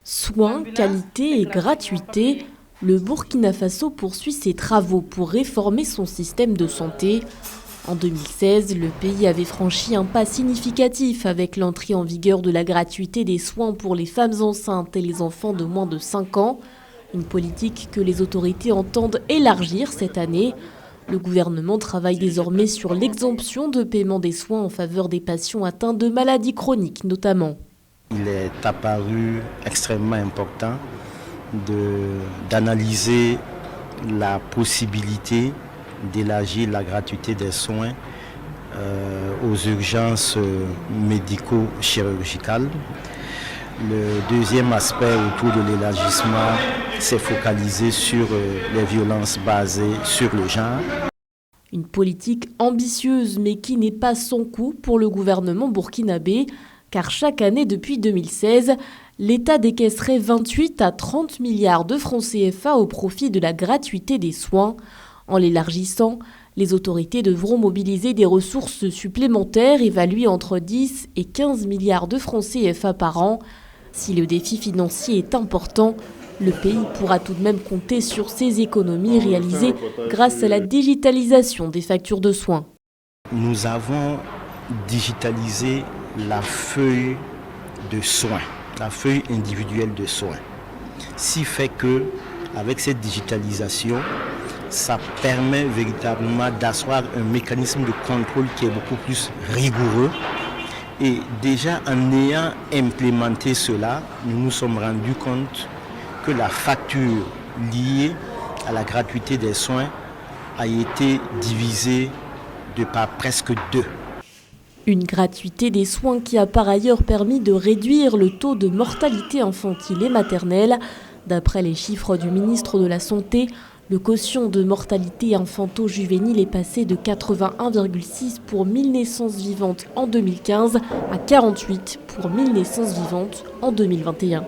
Soins, qualité et gratuité, le Burkina Faso poursuit ses travaux pour réformer son système de santé. En 2016, le pays avait franchi un pas significatif avec l'entrée en vigueur de la gratuité des soins pour les femmes enceintes et les enfants de moins de 5 ans. Une politique que les autorités entendent élargir cette année. Le gouvernement travaille désormais sur l'exemption de paiement des soins en faveur des patients atteints de maladies chroniques notamment. Il est apparu extrêmement important d'analyser la possibilité d'élargir la gratuité des soins aux urgences médico-chirurgicales. Le deuxième aspect autour de l'élargissement s'est focalisé sur les violences basées sur le genre. Une politique ambitieuse mais qui n'est pas sans coût pour le gouvernement burkinabé, car chaque année depuis 2016, l'État décaisserait 28 à 30 milliards de francs CFA au profit de la gratuité des soins. En l'élargissant, les autorités devront mobiliser des ressources supplémentaires évaluées entre 10 et 15 milliards de francs CFA par an. Si le défi financier est important, le pays pourra tout de même compter sur ces économies réalisées grâce à la digitalisation des factures de soins. Nous avons digitalisé la feuille de soins, la feuille individuelle de soins. Ce qui fait que, avec cette digitalisation, ça permet véritablement d'asseoir un mécanisme de contrôle qui est beaucoup plus rigoureux. Et déjà en ayant implémenté cela, nous nous sommes rendus compte que la facture liée à la gratuité des soins a été divisée de par presque 2. Une gratuité des soins qui a par ailleurs permis de réduire le taux de mortalité infantile et maternelle. D'après les chiffres du ministre de la Santé, le quotient de mortalité infanto-juvénile est passé de 81,6 pour 1000 naissances vivantes en 2015 à 48 pour 1000 naissances vivantes en 2021.